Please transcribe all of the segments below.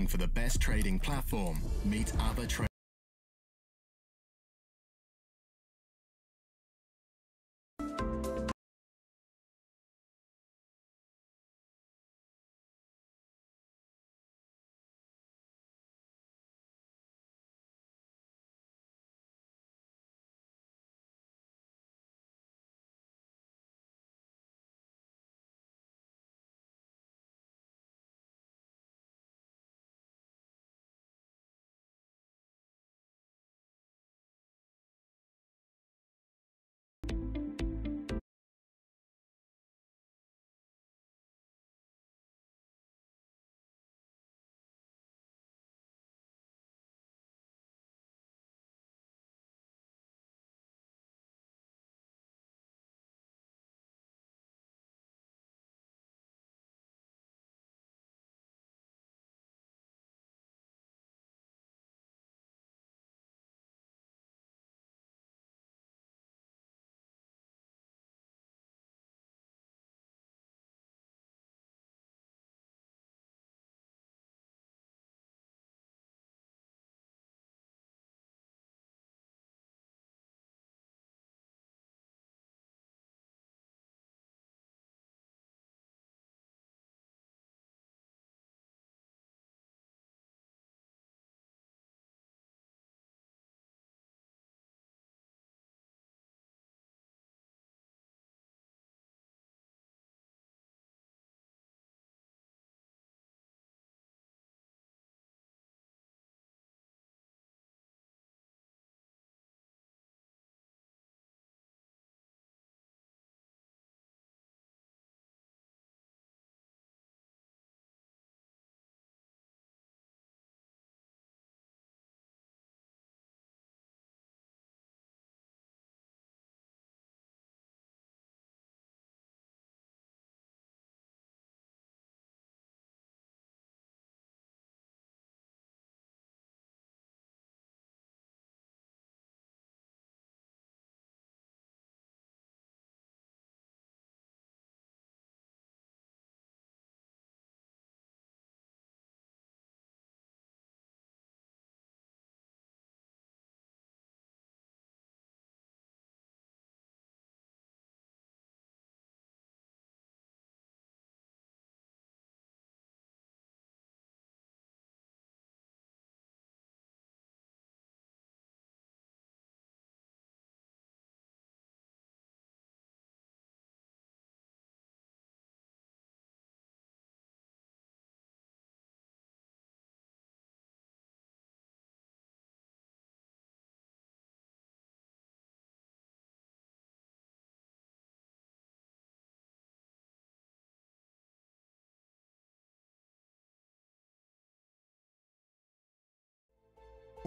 for the best trading platform? Meet other traders.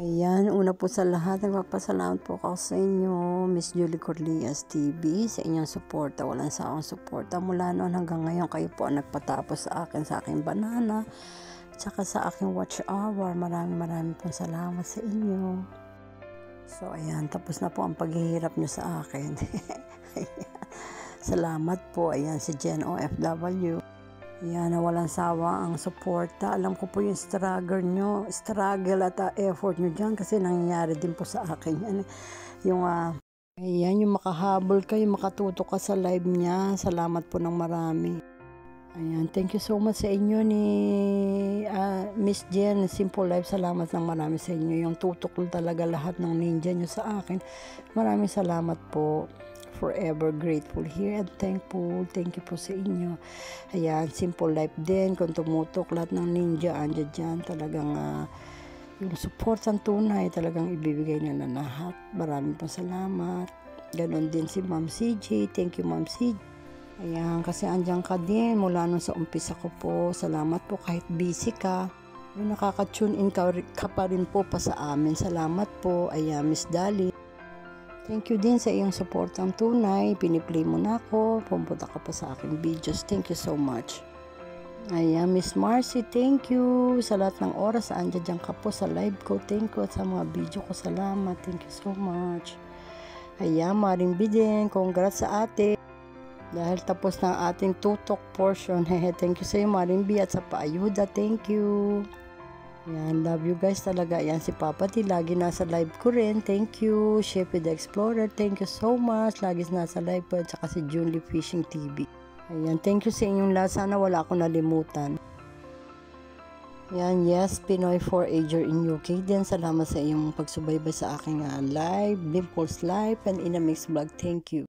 Ayan, una po sa lahat, nagpapasalamat po ako sa inyo, Miss Julie Corlias TV, sa inyong suporta. Walang sawang suporta mula noon hanggang ngayon. Kayo po ang nagpatapos sa akin, sa aking banana, tsaka sa aking watch hour. Maraming pong salamat sa inyo. So, ayan, tapos na po ang paghihirap nyo sa akin. Salamat po. Ayan, si Jen OFW. Yan, walang sawa ang suporta. Alam ko po yung struggle at effort nyo dyan kasi nangyayari din po sa akin yan. Ayan, yung makahabol kayo, makatutok ka sa live niya. Salamat po ng marami. Ayan, thank you so much sa inyo ni Miss Jen, Simple Life. Salamat ng marami sa inyo. Yung tutok talaga lahat ng ninja nyo sa akin. Maraming salamat po. Forever grateful here and thankful. Thank you po sa inyo. Ayan, Simple Life din. Kung tumutok lahat ng ninja, andyan dyan. Talagang yung support ang tunay, talagang ibibigay niya na lahat. Maraming po salamat. Ganon din si Ma'am CJ. Thank you, Ma'am CJ. Ayan, kasi andyan ka din mula nung sa umpisa ko po. Salamat po kahit busy ka. Yung nakaka-tune in ka pa rin po pa sa amin. Salamat po. Ayan, Miss Dali. Thank you din sa iyong support ang tunay. Piniplay mo na ako. Pumunta ka pa sa aking videos. Thank you so much. Ayan, Miss Marcy, thank you. Sa lahat ng oras, andyan ka po sa live ko. Thank you. At sa mga video ko, salamat. Thank you so much. Ayan, Maring Biden. Congrats sa ate. Dahil tapos na ating tutok portion. Thank you sa iyo, Maring B. At sa paayuda, thank you. Ayan, love you guys talaga. Ayan, si Papa T, lagi nasa live ko rin. Thank you. Sheppy the Explorer, thank you so much. Lagi nasa live po. At saka si Junlie Fishing TV. Ayan, thank you sa inyong lahat. Sana wala akong nalimutan. Ayan, yes, Pinoy for Ager in UK din. Salamat sa iyong pagsubaybay sa aking live, Dimples Live, and Inamix Vlog. Thank you.